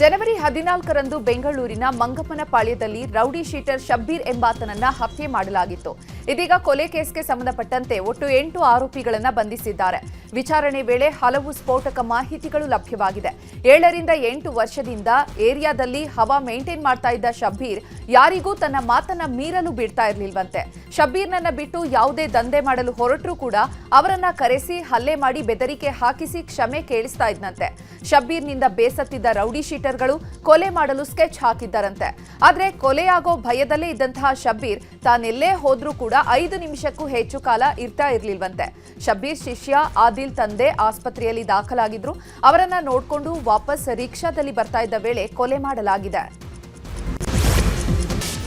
ಜನವರಿ 14ರಂದು ಬೆಂಗಳೂರಿನ ಮಂಗಮ್ಮನಪಾಳ್ಯದಲ್ಲಿ rowdy sheeter Shabbir ಎಂಬಾತನನ್ನ ಹತ್ಯೆ ಮಾಡಲಾಗಿತ್ತು. ಇದೀಗ ಕೊಲೆ ಕೇಸ್ಗೆ ಸಂಬಂಧಪಟ್ಟಂತೆ ಒಟ್ಟು 8 ಆರೋಪಿಗಳನ್ನು ಬಂಧಿಸಿದ್ದಾರೆ. ವಿಚಾರಣೆ ವೇಳೆ ಹಲವು ಸ್ಫೋಟಕ ಮಾಹಿತಿಗಳು ಲಭ್ಯವಾಗಿದೆ. 7ರಿಂದ 8 ವರ್ಷದಿಂದ ಏರಿಯಾದಲ್ಲಿ ಹವಾ ಮೇಂಟೈನ್ ಮಾಡ್ತಾ ಇದ್ದ ಶಬ್ಬೀರ್ ಯಾರಿಗೂ ತನ್ನ ಮಾತನ್ನ ಮೀರಲು ಬಿಡ್ತಾ ಇರಲಿಲ್ವಂತೆ. ಶಬ್ಬೀರ್ನನ್ನ ಬಿಟ್ಟು ಯಾವುದೇ ದಂಧೆ ಮಾಡಲು ಹೊರಟರೂ ಕೂಡ ಅವರನ್ನ ಕರೆಸಿ ಹಲ್ಲೆ ಮಾಡಿ ಬೆದರಿಕೆ ಹಾಕಿಸಿ ಕ್ಷಮೆ ಕೇಳಿಸ್ತಾ ಇದ್ನಂತೆ. ಶಬ್ಬೀರ್ನಿಂದ ಬೇಸತ್ತಿದ್ದ ರೌಡಿ ಶೀಟರ್ಗಳು ಕೊಲೆ ಮಾಡಲು ಸ್ಕೆಚ್ ಹಾಕಿದ್ದಾರಂತೆ. ಆದ್ರೆ ಕೊಲೆಯಾಗೋ ಭಯದಲ್ಲೇ ಇದ್ದಂತಹ ಶಬ್ಬೀರ್ ತಾನೆಲ್ಲೇ ಹೋದ್ರೂ ಕೂಡ 5 ನಿಮಿಷಕ್ಕೂ ಹೆಚ್ಚು ಕಾಲ ಇರ್ತಾ ಇರ್ಲಿಲ್ವಂತೆ. ಶಬ್ಬೀರ್ ಶಿಷ್ಯ ಆದಿಲ್ ತಂದೆ ಆಸ್ಪತ್ರೆಯಲ್ಲಿ ದಾಖಲಾಗಿದ್ರು. ಅವರನ್ನ ನೋಡ್ಕೊಂಡು ವಾಪಸ್ ರಿಕ್ಷಾದಲ್ಲಿ ಬರ್ತಾ ಇದ್ದ ವೇಳೆ ಕೊಲೆ ಮಾಡಲಾಗಿದೆ.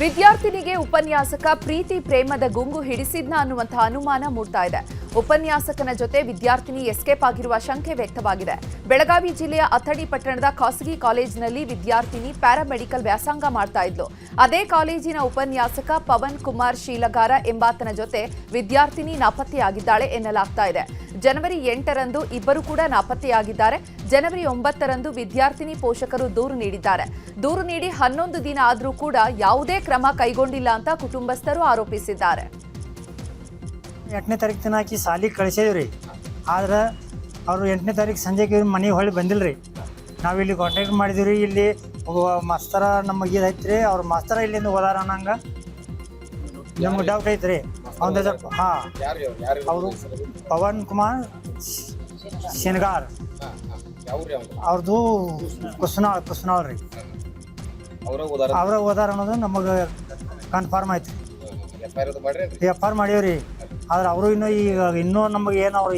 ವಿದ್ಯಾರ್ಥಿನಿಗೆ ಉಪನ್ಯಾಸಕ ಪ್ರೀತಿ ಪ್ರೇಮದ ಗುಂಗು ಹಿಡಿಸಿದ್ನ ಅನ್ನುವಂತಹ ಅನುಮಾನ ಮೂಡ್ತಾ ಇದೆ. ಉಪನ್ಯಾಸಕನ ಜೊತೆ ವಿದ್ಯಾರ್ಥಿನಿ ಎಸ್ಕೇಪ್ ಆಗಿರುವ ಶಂಕೆ ವ್ಯಕ್ತವಾಗಿದೆ. ಬೆಳಗಾವಿ ಜಿಲ್ಲೆಯ ಅಥಣಿ ಪಟ್ಟಣದ ಖಾಸಗಿ ಕಾಲೇಜಿನಲ್ಲಿ ವಿದ್ಯಾರ್ಥಿನಿ ಪ್ಯಾರಾಮೆಡಿಕಲ್ ವ್ಯಾಸಂಗ ಮಾಡ್ತಾ ಇದ್ಲು. ಅದೇ ಕಾಲೇಜಿನ ಉಪನ್ಯಾಸಕ ಪವನ್ ಕುಮಾರ್ ಶೀಲಗಾರ ಎಂಬಾತನ ಜೊತೆ ವಿದ್ಯಾರ್ಥಿನಿ ನಾಪತ್ತೆಯಾಗಿದ್ದಾಳೆ ಎನ್ನಲಾಗ್ತಾ ಇದೆ. ಜನವರಿ 8ರಂದು ಇಬ್ಬರು ಕೂಡ ನಾಪತ್ತೆಯಾಗಿದ್ದಾರೆ. ಜನವರಿ 9ರಂದು ವಿದ್ಯಾರ್ಥಿನಿ ಪೋಷಕರು ದೂರು ನೀಡಿದ್ದಾರೆ. ದೂರು ನೀಡಿ 11 ದಿನ ಆದರೂ ಕೂಡ ಯಾವುದೇ ಕ್ರಮ ಕೈಗೊಂಡಿಲ್ಲ ಅಂತ ಕುಟುಂಬಸ್ಥರು ಆರೋಪಿಸಿದ್ದಾರೆ. 8ನೇ ತಾರೀಕು ದಿನ ಆಕಿ ಸಾಲಿಗೆ ಕಳಿಸಿದ್ರಿ. ಆದ್ರೆ ಅವರು 8ನೇ ತಾರೀಕು ಸಂಜೆಗೆ ಮನೆಗೆ ಹೊಳ್ಳಿ ಬಂದಿಲ್ಲರಿ. ನಾವಿಲ್ಲಿ ಕಾಂಟ್ಯಾಕ್ಟ್ ಮಾಡಿದಿವ್ರಿ. ಇಲ್ಲಿ ಮಾಸ್ತರ ನಮಗೆ ಇದೈತ್ರಿ, ಅವ್ರ ಮಾಸ್ತರ ಇಲ್ಲಿಂದ ಹೋದಾರ ಅನ್ನಂಗೆ ನಮ್ಗೆ ಡೌಟ್ ಐತ್ರಿ. ಅವ್ನ ಹಾಂ, ಅವರು ಪವನ್ ಕುಮಾರ್ ಶೇನ್ಗಾರ್, ಅವ್ರದ್ದು ಕುಸ್ನಾಳ್ ರೀ. ಅವ್ರ ಹೋದಾರ ಅನ್ನೋದು ನಮಗೆ ಕನ್ಫರ್ಮ್ ಆಯ್ತು. FIR ಮಾಡೀವ್ರಿ. ಆದ್ರೆ ಅವರು ಇನ್ನೂ ನಮಗೆ ಏನು ಅವ್ರು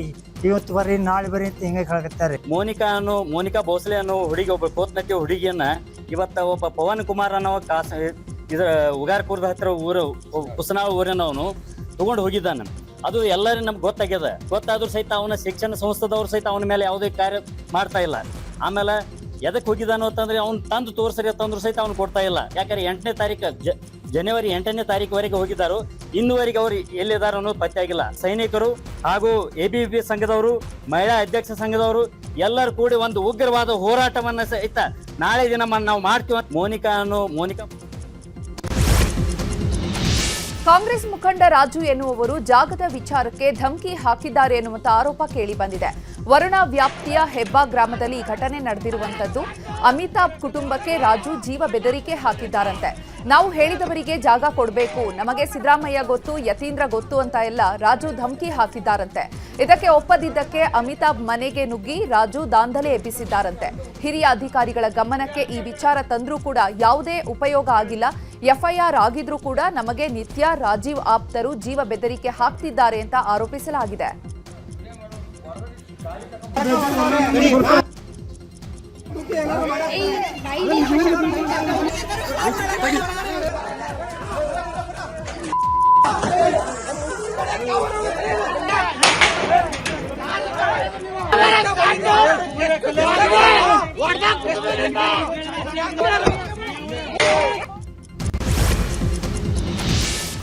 ಇವತ್ತು ಬರ್ರಿ ನಾಳೆ ಬರ್ರಿ ಅಂತ ಹಿಂಗೆ ಹೇಳಕತ್ತಾರೆ. ಮೋನಿಕಾ ಭೋಸ್ಲೆ ಅನ್ನೋ ಹುಡುಗಿ, ಒಬ್ಬ ಕೋತ್ನಟ್ಟಿ ಹುಡುಗಿಯನ್ನ ಇವತ್ತ ಒಬ್ಬ ಪವನ್ ಕುಮಾರ್ ಅನ್ನೋ ಇದ್ರ ಉಗಾರ್ಪುರದ ಹತ್ರ ಊರು ಕುಸನಾಳ ಊರಿನವನು ತಗೊಂಡು ಹೋಗಿದ್ದಾನ. ಅದು ಎಲ್ಲರೂ ನಮ್ಗೆ ಗೊತ್ತಾದ್ರೂ ಸಹಿತ ಅವನ ಶಿಕ್ಷಣ ಸಂಸ್ಥೆದವ್ರು ಸಹಿತ ಅವನ ಮೇಲೆ ಯಾವುದೇ ಕಾರ್ಯ ಮಾಡ್ತಾ ಇಲ್ಲ. ಆಮೇಲೆ ಎದಕ್ಕೆ ಹೋಗಿದ್ದಾನೋ ಅಂತಂದ್ರೆ ಅವ್ನು ತಂದು ತೋರಿಸ್ರಿ ಅಂತಂದ್ರು ಸಹಿತ ಅವ್ನು ಕೊಡ್ತಾ ಇಲ್ಲ. ಯಾಕಂದ್ರೆ 8ನೇ ತಾರೀಕು ಜನವರಿ 8ನೇ ತಾರೀಕುವರೆಗೆ ಹೋಗಿದ್ದಾರು. ಇನ್ನುವರೆಗೆ ಅವರು ಎಲ್ಲಿದ್ದಾರೆ ಅನ್ನೋದು ಪತ್ತೆ ಆಗಿಲ್ಲ. ಸೈನಿಕರು ಹಾಗೂ ABVP ಸಂಘದವರು, ಮಹಿಳಾ ಅಧ್ಯಕ್ಷ ಸಂಘದವರು ಎಲ್ಲರೂ ಕೂಡಿ ಒಂದು ಉಗ್ರವಾದ ಹೋರಾಟವನ್ನ ಸಹಿತ ನಾಳೆ ದಿನ ನಾವು ಮಾಡ್ತೀವಿ. ಮೋನಿಕಾ ಕಾಂಗ್ರೆಸ್ ಮುಖಂಡ ರಾಜು ಎನ್ನುವವರು ಜಾಗದ ವಿಚಾರಕ್ಕೆ ಧಮಕಿ ಹಾಕಿದ್ದಾರೆ ಎನ್ನುವಂತ ಆರೋಪ ಕೇಳಿ ಬಂದಿದೆ. ವರುಣ ವ್ಯಾಪ್ತಿಯ ಹೆಬ್ಬಾ ಗ್ರಾಮದಲ್ಲಿ ಈ ಘಟನೆ ನಡೆದಿರುವಂತದ್ದು. ಅಮಿತಾಬ್ ಕುಟುಂಬಕ್ಕೆ ರಾಜು ಜೀವ ಬೆದರಿಕೆ ಹಾಕಿದ್ದಾರಂತೆ. ನಾವು ಹೇಳಿದವರಿಗೆ ಜಾಗ ಕೊಡಬೇಕು, ನಮಗೆ ಸಿದ್ದರಾಮಯ್ಯ ಗೊತ್ತು, ಯತೀಂದ್ರ ಗೊತ್ತು ಅಂತ ಎಲ್ಲ ರಾಜು ಧಮಕಿ ಹಾಕಿದ್ದಾರಂತೆ. ಇದಕ್ಕೆ ಒಪ್ಪದಿದ್ದಕ್ಕೆ ಅಮಿತಾಬ್ ಮನೆಗೆ ನುಗ್ಗಿ ರಾಜು ದಾಂಧಲೆ ಎಬ್ಬಿಸಿದ್ದಾರಂತೆ. ಹಿರಿಯ ಅಧಿಕಾರಿಗಳ ಗಮನಕ್ಕೆ ಈ ವಿಚಾರ ತಂದ್ರೂ ಕೂಡ ಯಾವುದೇ ಉಪಯೋಗ ಆಗಿಲ್ಲ. FIR ಆಗಿದ್ರೂ ಕೂಡ ನಮಗೆ ನಿತ್ಯ ರಾಜೀವ್ ಆಪ್ತರು ಜೀವ ಬೆದರಿಕೆ ಹಾಕ್ತಿದ್ದಾರೆ ಅಂತ ಆರೋಪಿಸಲಾಗಿದೆ.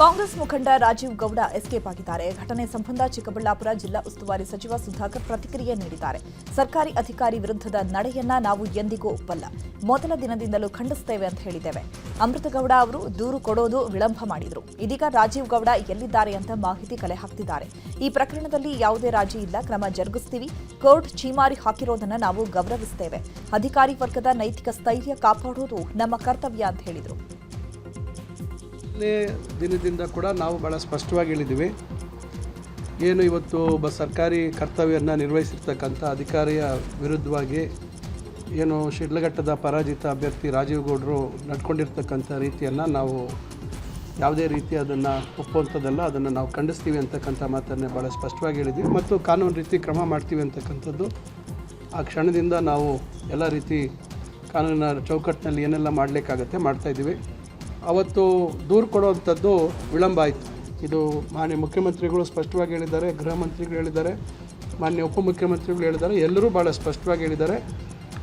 ಕಾಂಗ್ರೆಸ್ ಮುಖಂಡ ರಾಜೀವ್ ಗೌಡ ಎಸ್ಕೇಪ್ ಆಗಿದ್ದಾರೆ. ಘಟನೆ ಸಂಬಂಧ ಚಿಕ್ಕಬಳ್ಳಾಪುರ ಜಿಲ್ಲಾ ಉಸ್ತುವಾರಿ ಸಚಿವ ಸುಧಾಕರ್ ಪ್ರತಿಕ್ರಿಯೆ ನೀಡಿದ್ದಾರೆ. ಸರ್ಕಾರಿ ಅಧಿಕಾರಿ ವಿರುದ್ಧದ ನಡೆಯನ್ನ ನಾವು ಎಂದಿಗೂ ಒಪ್ಪಲ್ಲ, ಮೊದಲ ದಿನದಿಂದಲೂ ಖಂಡಿಸುತ್ತೇವೆ ಅಂತ ಹೇಳಿದ್ದೇವೆ. ಅಮೃತಗೌಡ ಅವರು ದೂರು ಕೊಡೋದು ವಿಳಂಬ ಮಾಡಿದ್ರು. ಇದೀಗ ರಾಜೀವ್ ಗೌಡ ಎಲ್ಲಿದ್ದಾರೆ ಅಂತ ಮಾಹಿತಿ ಕಲೆ ಹಾಕ್ತಿದ್ದಾರೆ. ಈ ಪ್ರಕರಣದಲ್ಲಿ ಯಾವುದೇ ರಾಜಿ ಇಲ್ಲ, ಕ್ರಮ ಜರುಗಿಸ್ತೀವಿ. ಕೋರ್ಟ್ ಛೀಮಾರಿ ಹಾಕಿರೋದನ್ನ ನಾವು ಗೌರವಿಸುತ್ತೇವೆ. ಅಧಿಕಾರಿ ವರ್ಗದ ನೈತಿಕ ಸ್ಥೈರ್ಯ ಕಾಪಾಡುವುದು ನಮ್ಮ ಕರ್ತವ್ಯ ಅಂತ ಹೇಳಿದರು. ದಿನದಿಂದ ಕೂಡ ನಾವು ಭಾಳ ಸ್ಪಷ್ಟವಾಗಿ ಹೇಳಿದ್ದೀವಿ. ಏನು ಇವತ್ತು ಒಬ್ಬ ಸರ್ಕಾರಿ ಕರ್ತವ್ಯವನ್ನು ನಿರ್ವಹಿಸಿರ್ತಕ್ಕಂಥ ಅಧಿಕಾರಿಯ ವಿರುದ್ಧವಾಗಿ ಏನು ಶಿಡ್ಲಘಟ್ಟದ ಪರಾಜಿತ ಅಭ್ಯರ್ಥಿ ರಾಜೀವ್ ಗೌಡರು ನಡ್ಕೊಂಡಿರ್ತಕ್ಕಂಥ ರೀತಿಯನ್ನು ನಾವು ಯಾವುದೇ ರೀತಿ ಅದನ್ನು ಒಪ್ಪುವಂಥದ್ದಲ್ಲ, ಅದನ್ನು ನಾವು ಖಂಡಿಸ್ತೀವಿ ಅಂತಕ್ಕಂಥ ಮಾತನ್ನೇ ಭಾಳ ಸ್ಪಷ್ಟವಾಗಿ ಹೇಳಿದ್ದೀವಿ. ಮತ್ತು ಕಾನೂನು ರೀತಿ ಕ್ರಮ ಮಾಡ್ತೀವಿ ಅಂತಕ್ಕಂಥದ್ದು ಆ ಕ್ಷಣದಿಂದ ನಾವು ಎಲ್ಲ ರೀತಿ ಕಾನೂನಿನ ಚೌಕಟ್ಟಿನಲ್ಲಿ ಏನೆಲ್ಲ ಮಾಡಲಿಕ್ಕಾಗತ್ತೆ ಮಾಡ್ತಾಯಿದ್ದೀವಿ. ಅವತ್ತು ದೂರು ಕೊಡುವಂಥದ್ದು ವಿಳಂಬ ಆಯಿತು. ಇದು ಮಾನ್ಯ ಮುಖ್ಯಮಂತ್ರಿಗಳು ಸ್ಪಷ್ಟವಾಗಿ ಹೇಳಿದ್ದಾರೆ, ಗೃಹ ಮಂತ್ರಿಗಳು ಹೇಳಿದ್ದಾರೆ, ಮಾನ್ಯ ಉಪಮುಖ್ಯಮಂತ್ರಿಗಳು ಹೇಳಿದ್ದಾರೆ, ಎಲ್ಲರೂ ಭಾಳ ಸ್ಪಷ್ಟವಾಗಿ ಹೇಳಿದ್ದಾರೆ.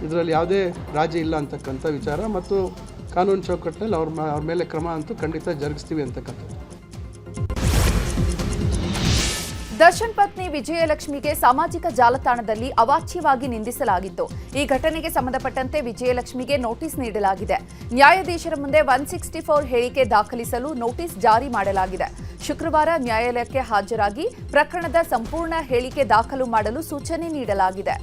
ಇದರಲ್ಲಿ ಯಾವುದೇ ರಾಜಿ ಇಲ್ಲ ಅಂತಕ್ಕಂಥ ವಿಚಾರ ಮತ್ತು ಕಾನೂನು ಚೌಕಟ್ಟಿನಲ್ಲಿ ಅವ್ರ ಮೇಲೆ ಕ್ರಮ ಅಂತೂ ಖಂಡಿತ ಜರುಗಿಸ್ತೀವಿ ಅಂತಕ್ಕಂಥದ್ದು. ದರ್ಶನ್ ಪತ್ನಿ ವಿಜಯಲಕ್ಷ್ಮಿಗೆ ಸಾಮಾಜಿಕ ಜಾಲತಾಣದಲ್ಲಿ ಅವಾಚ್ಯವಾಗಿ ನಿಂದಿಸಲಾಗಿತ್ತು. ಈ ಘಟನೆಗೆ ಸಂಬಂಧಪಟ್ಟಂತೆ ವಿಜಯಲಕ್ಷ್ಮಿಗೆ ನೋಟಿಸ್ ನೀಡಲಾಗಿದೆ. ನ್ಯಾಯಾಧೀಶರ ಮುಂದೆ 164 ಹೇಳಿಕೆ ದಾಖಲಿಸಲು ನೋಟಿಸ್ ಜಾರಿ ಮಾಡಲಾಗಿದೆ. ಶುಕ್ರವಾರ ನ್ಯಾಯಾಲಯಕ್ಕೆ ಹಾಜರಾಗಿ ಪ್ರಕರಣದ ಸಂಪೂರ್ಣ ಹೇಳಿಕೆ ದಾಖಲು ಮಾಡಲು ಸೂಚನೆ ನೀಡಲಾಗಿದೆ.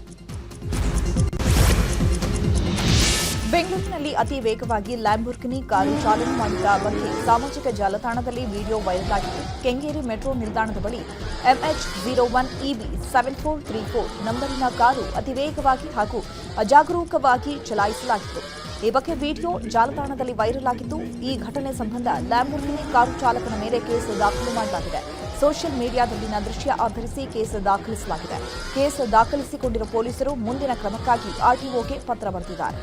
ಬೆಂಗಳೂರಿನಲ್ಲಿ ಅತಿ ವೇಗವಾಗಿ ಲ್ಯಾಂಬೋರ್ಗಿನಿ ಕಾರು ಚಾಲನೆ ಮಾಡಿದ ಬಗ್ಗೆ ಸಾಮಾಜಿಕ ಜಾಲತಾಣದಲ್ಲಿ ವಿಡಿಯೋ ವೈರಲ್ ಆಗಿತ್ತು. ಕೆಂಗೇರಿ ಮೆಟ್ರೋ ನಿಲ್ದಾಣದ ಬಳಿ MH01 EB 7434 ನಂಬರಿನ ಕಾರು ಅತಿ ವೇಗವಾಗಿ ಹಾಗೂ ಅಜಾಗರೂಕವಾಗಿ ಚಲಾಯಿಸಲಾಗಿತ್ತು. ಈ ಬಗ್ಗೆ ವಿಡಿಯೋ ಜಾಲತಾಣದಲ್ಲಿ ವೈರಲ್ ಆಗಿದ್ದು, ಈ ಘಟನೆ ಸಂಬಂಧ ಲ್ಯಾಂಬೋರ್ಗಿನಿ ಕಾರು ಚಾಲಕನ ಮೇಲೆ ಕೇಸ್ ದಾಖಲು ಮಾಡಲಾಗಿದೆ. ಸೋಷಿಯಲ್ ಮೀಡಿಯಾದಲ್ಲಿನ ದೃಶ್ಯ ಆಧರಿಸಿ ಕೇಸ್ ದಾಖಲಿಸಲಾಗಿದೆ. ಕೇಸ್ ದಾಖಲಿಸಿಕೊಂಡಿರುವ ಪೊಲೀಸರು ಮುಂದಿನ ಕ್ರಮಕ್ಕಾಗಿ RTOಗೆ ಪತ್ರ ಬರೆದಿದ್ದಾರೆ.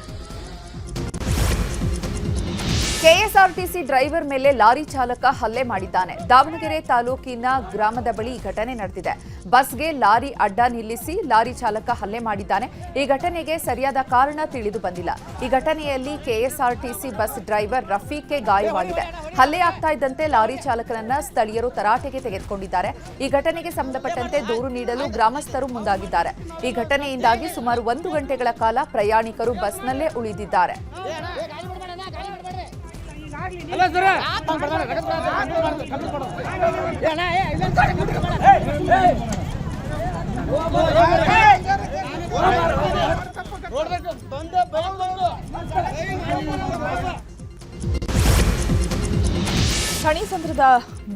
ಕೆಎಸ್ಆರ್ಟಿಸಿ ಡ್ರೈವರ್ ಮೇಲೆ ಲಾರಿ ಚಾಲಕ ಹಲ್ಲೆ ಮಾಡಿದ್ದಾನೆ. ದಾವಣಗೆರೆ ತಾಲೂಕಿನ ಗ್ರಾಮದ ಬಳಿ ಈ ಘಟನೆ ನಡೆದಿದೆ. ಬಸ್ಗೆ ಲಾರಿ ಅಡ್ಡ ನಿಲ್ಲಿಸಿ ಲಾರಿ ಚಾಲಕ ಹಲ್ಲೆ ಮಾಡಿದ್ದಾನೆ. ಈ ಘಟನೆಗೆ ಸರಿಯಾದ ಕಾರಣ ತಿಳಿದು ಬಂದಿಲ್ಲ. ಈ ಘಟನೆಯಲ್ಲಿ ಕೆಎಸ್ಆರ್ಟಿಸಿ ಬಸ್ ಡ್ರೈವರ್ ರಫೀಕ್ಗೆ ಗಾಯವಾಗಿದೆ. ಹಲ್ಲೆ ಆಗ್ತಾ ಇದ್ದಂತೆ ಲಾರಿ ಚಾಲಕನನ್ನ ಸ್ಥಳೀಯರು ತರಾಟೆಗೆ ತೆಗೆದುಕೊಂಡಿದ್ದಾರೆ. ಈ ಘಟನೆಗೆ ಸಂಬಂಧಪಟ್ಟಂತೆ ದೂರು ನೀಡಲು ಗ್ರಾಮಸ್ಥರು ಮುಂದಾಗಿದ್ದಾರೆ. ಈ ಘಟನೆಯಿಂದಾಗಿ ಸುಮಾರು 1 ಗಂಟೆಗಳ ಕಾಲ ಪ್ರಯಾಣಿಕರು ಬಸ್ನಲ್ಲೇ ಉಳಿದಿದ್ದಾರೆ. ಥಣಿಸಂದ್ರದ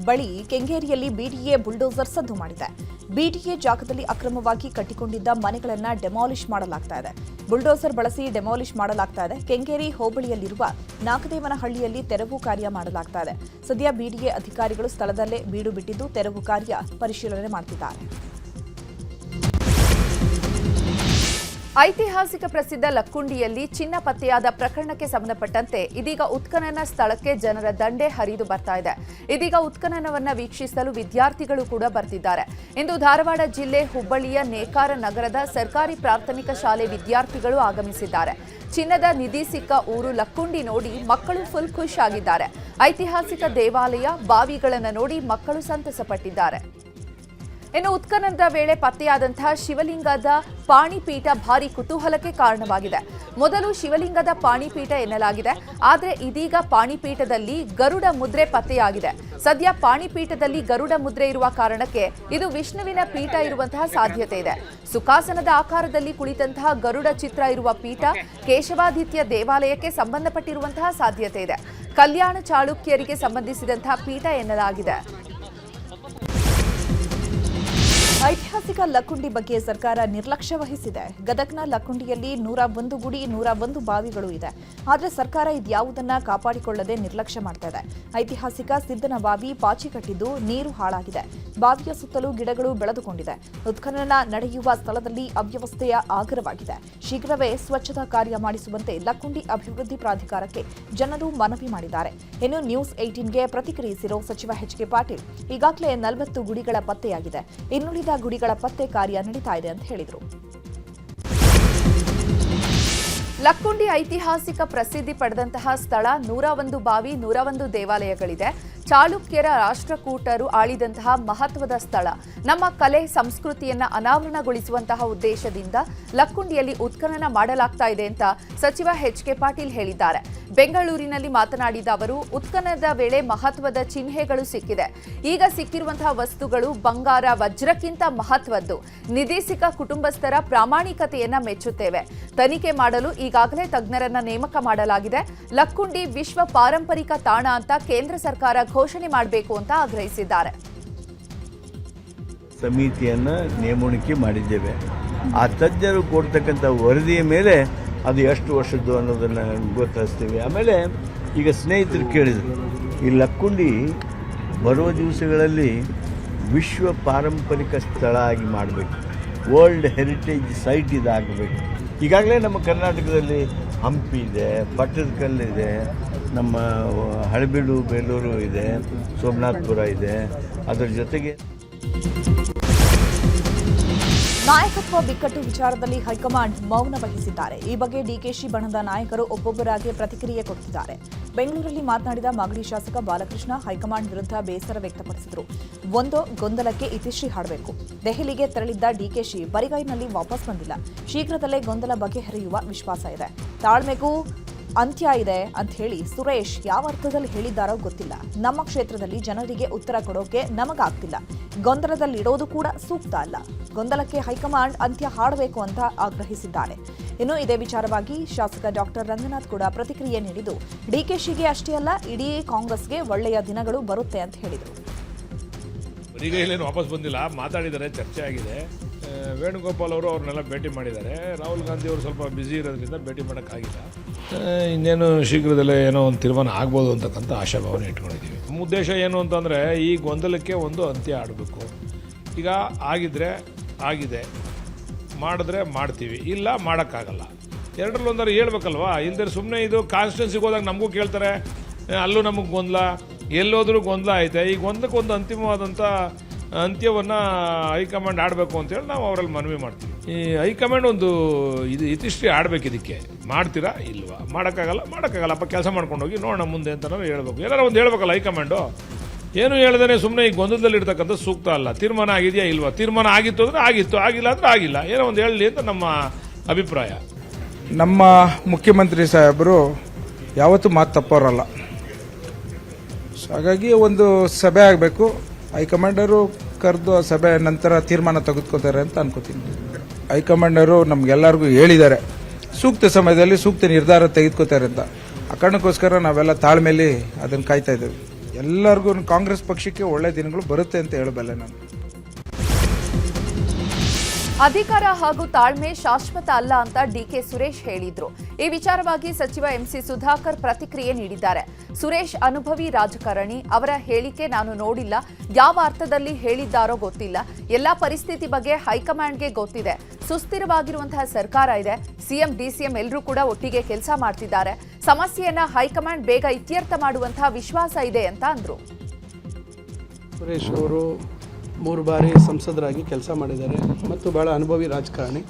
ಬಳಿ ಕೆಂಗೇರಿಯಲ್ಲಿ ಬಿಡಿಎ ಬುಲ್ಡೋಸರ್ ಸದ್ದು ಮಾಡಿದೆ. ಬಿಡಿಎ ಜಾಗದಲ್ಲಿ ಅಕ್ರಮವಾಗಿ ಕಟ್ಟಿಕೊಂಡಿದ್ದ ಮನೆಗಳನ್ನು ಡೆಮಾಲಿಷ್ ಮಾಡಲಾಗ್ತಾ ಇದೆ. ಬುಲ್ಡೋಸರ್ ಬಳಸಿ ಡೆಮಾಲಿಷ್ ಮಾಡಲಾಗ್ತಾ ಇದೆ. ಕೆಂಗೇರಿ ಹೋಬಳಿಯಲ್ಲಿರುವ ನಾಗದೇವನಹಳ್ಳಿಯಲ್ಲಿ ತೆರವು ಕಾರ್ಯ ಮಾಡಲಾಗ್ತಾ ಇದೆ. ಸದ್ಯ ಬಿಡಿಎ ಅಧಿಕಾರಿಗಳು ಸ್ಥಳದಲ್ಲೇ ಬೀಡು ಬಿಟ್ಟಿದ್ದು ತೆರವು ಕಾರ್ಯ ಪರಿಶೀಲನೆ ಮಾಡುತ್ತಿದ್ದಾರೆ. ಐತಿಹಾಸಿಕ ಪ್ರಸಿದ್ಧ ಲಕ್ಕುಂಡಿಯಲ್ಲಿ ಚಿನ್ನ ಪತ್ತೆಯಾದ ಪ್ರಕರಣಕ್ಕೆ ಸಂಬಂಧಪಟ್ಟಂತೆ ಇದೀಗ ಉತ್ಖನನ ಸ್ಥಳಕ್ಕೆ ಜನರ ದಂಡೇ ಹರಿದು ಬರ್ತಾ ಇದೆ. ಇದೀಗ ಉತ್ಖನನವನ್ನ ವೀಕ್ಷಿಸಲು ವಿದ್ಯಾರ್ಥಿಗಳು ಕೂಡ ಬರ್ತಿದ್ದಾರೆ. ಇಂದು ಧಾರವಾಡ ಜಿಲ್ಲೆ ಹುಬ್ಬಳ್ಳಿಯ ನೇಕಾರ ನಗರದ ಸರ್ಕಾರಿ ಪ್ರಾಥಮಿಕ ಶಾಲೆ ವಿದ್ಯಾರ್ಥಿಗಳು ಆಗಮಿಸಿದ್ದಾರೆ. ಚಿನ್ನದ ನಿಧಿ ಸಿಕ್ಕ ಊರು ಲಕ್ಕುಂಡಿ ನೋಡಿ ಮಕ್ಕಳು ಫುಲ್ ಖುಷ್ ಆಗಿದ್ದಾರೆ. ಐತಿಹಾಸಿಕ ದೇವಾಲಯ, ಬಾವಿಗಳನ್ನು ನೋಡಿ ಮಕ್ಕಳು ಸಂತಸಪಟ್ಟಿದ್ದಾರೆ. ಇನ್ನು ಉತ್ಖನನದ ವೇಳೆ ಪತ್ತೆಯಾದಂತಹ ಶಿವಲಿಂಗದ ಪಾಣಿಪೀಠ ಭಾರಿ ಕುತೂಹಲಕ್ಕೆ ಕಾರಣವಾಗಿದೆ. ಮೊದಲು ಶಿವಲಿಂಗದ ಪಾಣಿಪೀಠ ಎನ್ನಲಾಗಿದೆ. ಆದರೆ ಇದೀಗ ಪಾಣಿಪೀಠದಲ್ಲಿ ಗರುಡ ಮುದ್ರೆ ಪತ್ತೆಯಾಗಿದೆ. ಸದ್ಯ ಪಾಣಿಪೀಠದಲ್ಲಿ ಗರುಡ ಮುದ್ರೆ ಇರುವ ಕಾರಣಕ್ಕೆ ಇದು ವಿಷ್ಣುವಿನ ಪೀಠ ಇರುವಂತಹ ಸಾಧ್ಯತೆ ಇದೆ. ಸುಖಾಸನದ ಆಕಾರದಲ್ಲಿ ಕುಳಿತಂತಹ ಗರುಡ ಚಿತ್ರ ಇರುವ ಪೀಠ ಕೇಶವಾದಿತ್ಯ ದೇವಾಲಯಕ್ಕೆ ಸಂಬಂಧಪಟ್ಟಿರುವಂತಹ ಸಾಧ್ಯತೆ ಇದೆ. ಕಲ್ಯಾಣ ಚಾಳುಕ್ಯರಿಗೆ ಸಂಬಂಧಿಸಿದಂತಹ ಪೀಠ ಎನ್ನಲಾಗಿದೆ. ಐತಿಹಾಸಿಕ ಲಕ್ಕುಂಡಿ ಬಗ್ಗೆ ಸರ್ಕಾರ ನಿರ್ಲಕ್ಷ್ಯ ವಹಿಸಿದೆ. ಗದಗ್ನ ಲಕ್ಕುಂಡಿಯಲ್ಲಿ 101 ಗುಡಿ, 101 ಬಾವಿಗಳು ಇದೆ. ಆದರೆ ಸರ್ಕಾರ ಇದ್ಯಾವುದನ್ನ ಕಾಪಾಡಿಕೊಳ್ಳದೆ ನಿರ್ಲಕ್ಷ್ಯ ಮಾಡ್ತಾ ಇದೆ. ಐತಿಹಾಸಿಕ ಸಿದ್ದನ ಬಾವಿ ಪಾಚಿ ಕಟ್ಟಿದ್ದು ನೀರು ಹಾಳಾಗಿದೆ. ಬಾವಿಯ ಸುತ್ತಲೂ ಗಿಡಗಳು ಬೆಳೆದುಕೊಂಡಿದೆ. ಉತ್ಖನನ ನಡೆಯುವ ಸ್ಥಳದಲ್ಲಿ ಅವ್ಯವಸ್ಥೆಯ ಆಗರವಾಗಿದೆ. ಶೀಘ್ರವೇ ಸ್ವಚ್ಛತಾ ಕಾರ್ಯ ಮಾಡಿಸುವಂತೆ ಲಕ್ಕುಂಡಿ ಅಭಿವೃದ್ಧಿ ಪ್ರಾಧಿಕಾರಕ್ಕೆ ಜನರು ಮನವಿ ಮಾಡಿದ್ದಾರೆ. ಇನ್ನು ನ್ಯೂಸ್ 18ಗೆ ಪ್ರತಿಕ್ರಿಯಿಸಿರೋ ಸಚಿವ HK ಪಾಟೀಲ್ ಈಗಾಗಲೇ 40 ಗುಡಿಗಳ ಪತ್ತೆಯಾಗಿದೆ. ಇನ್ನುಳಿದ ಗುಡಿಗಳ ಪತ್ತೆ ಕಾರ್ಯ ನಡೀತಾ ಇದೆ ಅಂತ ಹೇಳಿದರು. ಲಕ್ಕುಂಡಿ ಐತಿಹಾಸಿಕ ಪ್ರಸಿದ್ಧಿ ಪಡೆದಂತಹ ಸ್ಥಳ, 101 ಬಾವಿ, 101 ದೇವಾಲಯಗಳಿದೆ. ಚಾಲುಕ್ಯರ ರಾಷ್ಟ್ರಕೂಟರು ಆಳಿದಂತಹ ಮಹತ್ವದ ಸ್ಥಳ. ನಮ್ಮ ಕಲೆ ಸಂಸ್ಕೃತಿಯನ್ನ ಅನಾವರಣಗೊಳಿಸುವಂತಹ ಉದ್ದೇಶದಿಂದ ಲಕ್ಕುಂಡಿಯಲ್ಲಿ ಉತ್ಖನನ ಮಾಡಲಾಗ್ತಾ ಇದೆ ಅಂತ ಸಚಿವ HK ಪಾಟೀಲ್ ಹೇಳಿದ್ದಾರೆ. ಬೆಂಗಳೂರಿನಲ್ಲಿ ಮಾತನಾಡಿದ ಅವರು, ಉತ್ಖನನದ ವೇಳೆ ಮಹತ್ವದ ಚಿಹ್ನೆಗಳು ಸಿಕ್ಕಿದೆ. ಈಗ ಸಿಕ್ಕಿರುವಂತಹ ವಸ್ತುಗಳು ಬಂಗಾರ, ವಜ್ರಕ್ಕಿಂತ ಮಹತ್ವದ್ದು. ನಿಧಿ ಸಿಕ್ಕ ಕುಟುಂಬಸ್ಥರ ಪ್ರಾಮಾಣಿಕತೆಯನ್ನ ಮೆಚ್ಚುತ್ತೇವೆ. ತನಿಖೆ ಮಾಡಲು ಈಗಾಗಲೇ ತಜ್ಞರನ್ನ ನೇಮಕ ಮಾಡಲಾಗಿದೆ. ಲಕ್ಕುಂಡಿ ವಿಶ್ವ ಪಾರಂಪರಿಕ ತಾಣ ಅಂತ ಕೇಂದ್ರ ಸರ್ಕಾರ ಘೋಷಣೆ ಮಾಡಬೇಕು ಅಂತ ಆಗ್ರಹಿಸಿದ್ದಾರೆ. ಸಮಿತಿಯನ್ನ ನೇಮಣಿಕೆ ಮಾಡಿದ್ದೇವೆ. ಆ ತಜ್ಞರು ಕೊಡ್ತಕ್ಕಂಥ ವರದಿಯ ಮೇಲೆ ಅದು ಎಷ್ಟು ವರ್ಷದ್ದು ಅನ್ನೋದನ್ನು ಗೊತ್ತಾಗ್ತೀವಿ. ಆಮೇಲೆ ಈಗ ಸ್ನೇಹಿತರು ಕೇಳಿದರು, ಈ ಲಕ್ಕುಂಡಿ ಬರುವ ದಿವಸಗಳಲ್ಲಿ ವಿಶ್ವ ಪಾರಂಪರಿಕ ಸ್ಥಳ ಆಗಿ ಮಾಡಬೇಕು, ವರ್ಲ್ಡ್ ಹೆರಿಟೇಜ್ ಸೈಟ್ ಇದಾಗಬೇಕು. ಈಗಾಗಲೇ ನಮ್ಮ ಕರ್ನಾಟಕದಲ್ಲಿ ಹಂಪಿ ಇದೆ, ಪಟ್ಟದಕಲ್ಲಿದೆ, ನಮ್ಮ ಹಳೆಬೀಡು ಬೇಲೂರು ಇದೆ, ಸೋಮನಾಥಪುರ ಇದೆ. ಅದರ ಜೊತೆಗೆ ನಾಯಕತ್ವ ಬಿಕ್ಕಟ್ಟು ವಿಚಾರದಲ್ಲಿ ಹೈಕಮಾಂಡ್ ಮೌನ ವಹಿಸಿದ್ದಾರೆ. ಈ ಬಗ್ಗೆ ಡಿಕೆಶಿ ಬಣದ ನಾಯಕರು ಒಬ್ಬೊಬ್ಬರಾಗಿ ಪ್ರತಿಕ್ರಿಯೆ ಕೊಟ್ಟಿದ್ದಾರೆ. ಬೆಂಗಳೂರಲ್ಲಿ ಮಾತನಾಡಿದ ಮಾಗಡಿ ಶಾಸಕ ಬಾಲಕೃಷ್ಣ ಹೈಕಮಾಂಡ್ ವಿರುದ್ಧ ಬೇಸರ ವ್ಯಕ್ತಪಡಿಸಿದರು. ಒಂದು ಗೊಂದಲಕ್ಕೆ ಇತಿಶ್ರೀ ಹಾಡಬೇಕು. ದೆಹಲಿಗೆ ತೆರಳಿದ್ದ ಡಿಕೆಶಿ ಬರಿಗೈನಲ್ಲಿ ವಾಪಸ್ ಬಂದಿಲ್ಲ. ಶೀಘ್ರದಲ್ಲೇ ಗೊಂದಲ ಬಗೆಹರಿಯುವ ವಿಶ್ವಾಸ ಇದೆ. ತಾಳ್ಮೆಗೂ ಅಂತ್ಯ ಇದೆ ಅಂತ ಹೇಳಿ ಸುರೇಶ್ ಯಾವ ಅರ್ಥದಲ್ಲಿ ಹೇಳಿದ್ದಾರೋ ಗೊತ್ತಿಲ್ಲ. ನಮ್ಮ ಕ್ಷೇತ್ರದಲ್ಲಿ ಜನರಿಗೆ ಉತ್ತರ ಕೊಡೋಕೆ ನಮಗಾಗ್ತಿಲ್ಲ. ಗೊಂದಲದಲ್ಲಿಡೋದು ಕೂಡ ಸೂಕ್ತ ಅಲ್ಲ. ಗೊಂದಲಕ್ಕೆ ಹೈಕಮಾಂಡ್ ಅಂತ್ಯ ಹಾಡಬೇಕು ಅಂತ ಆಗ್ರಹಿಸಿದ್ದಾರೆ. ಇನ್ನು ಇದೇ ವಿಚಾರವಾಗಿ ಶಾಸಕ ಡಾಕ್ಟರ್ ರಂಗನಾಥ್ ಕೂಡ ಪ್ರತಿಕ್ರಿಯೆ ನೀಡಿದ್ದು, ಡಿಕೆಶಿಗೆ ಅಷ್ಟೇ ಅಲ್ಲ ಇಡೀ ಕಾಂಗ್ರೆಸ್ಗೆ ಒಳ್ಳೆಯ ದಿನಗಳು ಬರುತ್ತೆ ಅಂತ ಹೇಳಿದರು. ಬರಿಗೈಲೇನು ವಾಪಸ್ ಬಂದಿಲ್ಲ, ಮಾತಾಡಿದ್ದಾರೆ, ಚರ್ಚೆ ಆಗಿದೆ. ವೇಣುಗೋಪಾಲ್ ಅವರು ಅವ್ರನ್ನೆಲ್ಲ ಭೇಟಿ ಮಾಡಿದ್ದಾರೆ. ರಾಹುಲ್ ಗಾಂಧಿ ಅವರು ಸ್ವಲ್ಪ ಬ್ಯುಸಿ ಇರೋದ್ರಿಂದ ಭೇಟಿ ಮಾಡೋಕ್ಕಾಗಿಲ್ಲ. ಇನ್ನೇನು ಶೀಘ್ರದಲ್ಲೇ ಏನೋ ಒಂದು ತೀರ್ಮಾನ ಆಗ್ಬೋದು ಅಂತಕ್ಕಂಥ ಆಶಾಭಾವನೆ ಇಟ್ಕೊಂಡಿದ್ದೀವಿ. ನಮ್ಮ ಉದ್ದೇಶ ಏನು ಅಂತಂದರೆ ಈ ಗೊಂದಲಕ್ಕೆ ಒಂದು ಅಂತ್ಯ ಆಡಬೇಕು. ಈಗ ಆಗಿದ್ರೆ ಆಗಿದೆ, ಮಾಡಿದ್ರೆ ಮಾಡ್ತೀವಿ, ಇಲ್ಲ ಮಾಡೋಕ್ಕಾಗಲ್ಲ. ಎರಡರಲ್ಲಿ ಒಂದಾರು ಹೇಳ್ಬೇಕಲ್ವಾ. ಇಲ್ಲದೆ ಸುಮ್ಮನೆ ಇದು ಕಾನ್ಸ್ಟಿಟ್ಯೂನ್ಸಿಗೆ ಹೋದಾಗ ನಮಗೂ ಕೇಳ್ತಾರೆ, ಅಲ್ಲೂ ನಮಗೆ ಗೊಂದಲ, ಎಲ್ಲೋದ್ರೂ ಗೊಂದಲ ಐತೆ. ಈ ಗೊಂದಲಕ್ಕೆ ಒಂದು ಅಂತಿಮವಾದಂಥ ಅಂತ್ಯವನ್ನು ಹೈಕಮಾಂಡ್ ಆಡಬೇಕು ಅಂತೇಳಿ ನಾವು ಅವರಲ್ಲಿ ಮನವಿ ಮಾಡ್ತೀವಿ. ಈ ಹೈಕಮಾಂಡ್ ಒಂದು ಇದು ಇತಿಶ್ರೀ ಆಡಬೇಕು. ಇದಕ್ಕೆ ಮಾಡ್ತೀರಾ ಇಲ್ವಾ? ಮಾಡೋಕ್ಕಾಗಲ್ಲಪ್ಪ, ಕೆಲಸ ಮಾಡ್ಕೊಂಡು ಹೋಗಿ ನೋಡೋಣ ಮುಂದೆ ಅಂತಲೂ ಹೇಳ್ಬೇಕು. ಏನಾರು ಒಂದು ಹೇಳ್ಬೇಕಲ್ಲ ಹೈಕಮಾಂಡು. ಏನು ಹೇಳ್ದೇ ಸುಮ್ಮನೆ ಈ ಗೊಂದಲದಲ್ಲಿ ಇರ್ತಕ್ಕಂಥ ಸೂಕ್ತ ಅಲ್ಲ. ತೀರ್ಮಾನ ಆಗಿದೆಯಾ ಇಲ್ವಾ? ತೀರ್ಮಾನ ಆಗಿತ್ತು ಅಂದರೆ ಆಗಿತ್ತು, ಆಗಿಲ್ಲ ಅಂದರೆ ಆಗಿಲ್ಲ. ಏನೋ ಒಂದು ಹೇಳಲಿ ಅಂತ ನಮ್ಮ ಅಭಿಪ್ರಾಯ. ನಮ್ಮ ಮುಖ್ಯಮಂತ್ರಿ ಸಾಹೇಬರು ಯಾವತ್ತೂ ಮಾತು ತಪ್ಪೋರಲ್ಲ. ಹಾಗಾಗಿ ಒಂದು ಸಭೆ ಆಗಬೇಕು. ಹೈಕಮಾಂಡರು ಕರೆದು ಸಭೆ ನಂತರ ತೀರ್ಮಾನ ತೆಗೆದುಕೋತಾರೆ ಅಂತ ಅನ್ಕೋತೀನಿ. ಹೈಕಮಾಂಡರು ನಮಗೆಲ್ಲರಿಗೂ ಹೇಳಿದ್ದಾರೆ ಸೂಕ್ತ ಸಮಯದಲ್ಲಿ ಸೂಕ್ತ ನಿರ್ಧಾರ ತೆಗೆದುಕೋತಾರೆ ಅಂತ. ಆ ಕಾರಣಕ್ಕೋಸ್ಕರ ನಾವೆಲ್ಲ ತಾಳ್ಮೆಯಲ್ಲಿ ಅದನ್ನು ಕಾಯ್ತಾ ಇದ್ದೇವೆ. ಎಲ್ಲರಿಗೂ ಕಾಂಗ್ರೆಸ್ ಪಕ್ಷಕ್ಕೆ ಒಳ್ಳೆ ದಿನಗಳು ಬರುತ್ತೆ ಅಂತ ಹೇಳಬಲ್ಲೆ ನಾನು. ಅಧಿಕಾರ ಹಾಗೂ ತಾಳ್ಮೆ ಶಾಶ್ವತ ಅಲ್ಲ ಅಂತ ಡಿಕೆ ಸುರೇಶ್ ಹೇಳಿದ್ರು. ಈ ವಿಚಾರವಾಗಿ ಸಚಿವ ಎಂಸಿ ಸುಧಾಕರ್ ಪ್ರತಿಕ್ರಿಯೆ ನೀಡಿದ್ದಾರೆ. ಸುರೇಶ್ ಅನುಭವಿ ರಾಜಕಾರಣಿ, ಅವರ ಹೇಳಿಕೆ ನಾನು ನೋಡಿಲ್ಲ, ಯಾವ ಅರ್ಥದಲ್ಲಿ ಹೇಳಿದ್ದಾರೋ ಗೊತ್ತಿಲ್ಲ. ಎಲ್ಲಾ ಪರಿಸ್ಥಿತಿ ಬಗ್ಗೆ ಹೈಕಮಾಂಡ್ಗೆ ಗೊತ್ತಿದೆ. ಸುಸ್ಥಿರವಾಗಿರುವಂತಹ ಸರ್ಕಾರ ಇದೆ. ಸಿಎಂ ಡಿಸಿಎಂ ಎಲ್ಲರೂ ಕೂಡ ಒಟ್ಟಿಗೆ ಕೆಲಸ ಮಾಡ್ತಿದ್ದಾರೆ. ಸಮಸ್ಯೆಯನ್ನ ಹೈಕಮಾಂಡ್ ಬೇಗ ಇತ್ಯರ್ಥ ಮಾಡುವಂತಹ ವಿಶ್ವಾಸ ಇದೆ ಅಂತ ಅಂದ್ರು. ಸುರೇಶ್ ಅವರು 3 ಬಾರಿ ಸಂಸದರಾಗಿ ಕೆಲಸ ಮಾಡಿದ್ದಾರೆ ಮತ್ತು ಭಾಳ ಅನುಭವಿ ರಾಜಕಾರಣಿ.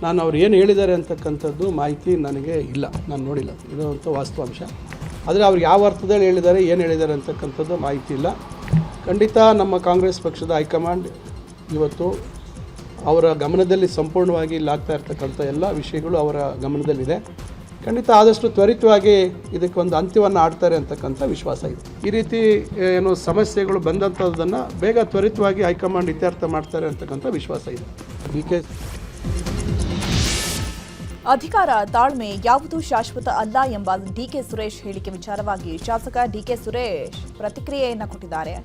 ನಾನು ಅವ್ರು ಏನು ಹೇಳಿದ್ದಾರೆ ಅಂತಕ್ಕಂಥದ್ದು ಮಾಹಿತಿ ನನಗೆ ಇಲ್ಲ, ನಾನು ನೋಡಿಲ್ಲ. ಇದಂಥ ವಾಸ್ತವಾಂಶ. ಆದರೆ ಅವ್ರು ಯಾವ ಅರ್ಥದಲ್ಲಿ ಹೇಳಿದ್ದಾರೆ, ಏನು ಹೇಳಿದ್ದಾರೆ ಅಂತಕ್ಕಂಥದ್ದು ಮಾಹಿತಿ ಇಲ್ಲ. ಖಂಡಿತ ನಮ್ಮ ಕಾಂಗ್ರೆಸ್ ಪಕ್ಷದ ಹೈಕಮಾಂಡ್ ಇವತ್ತು ಅವರ ಗಮನದಲ್ಲಿ ಸಂಪೂರ್ಣವಾಗಿ ಇಲ್ಲಾಗ್ತಾ ಇರ್ತಕ್ಕಂಥ ಎಲ್ಲ ವಿಷಯಗಳು ಅವರ ಗಮನದಲ್ಲಿದೆ. ಖಂಡಿತ ಆದಷ್ಟು ತ್ವರಿತವಾಗಿ ಇದಕ್ಕೊಂದು ಅಂತ್ಯವನ್ನು ಆಡ್ತಾರೆ ಅಂತಕ್ಕಂಥ ವಿಶ್ವಾಸ ಇದೆ. ಈ ರೀತಿ ಏನು ಸಮಸ್ಯೆಗಳು ಬಂದಂಥದ್ದನ್ನು ಬೇಗ ತ್ವರಿತವಾಗಿ ಹೈಕಮಾಂಡ್ ಇತ್ಯರ್ಥ ಮಾಡ್ತಾರೆ ಅಂತಕ್ಕಂಥ ವಿಶ್ವಾಸ ಇದೆ. ಡಿಕೆ ಅಧಿಕಾರ ತಾಳ್ಮೆ ಯಾವುದೂ ಶಾಶ್ವತ ಅಲ್ಲ ಎಂಬ ಡಿಕೆ ಸುರೇಶ್ ಹೇಳಿಕೆ ವಿಚಾರವಾಗಿ ಶಾಸಕ ಡಿಕೆ ಸುರೇಶ್ ಪ್ರತಿಕ್ರಿಯೆಯನ್ನು ಕೊಟ್ಟಿದ್ದಾರೆ.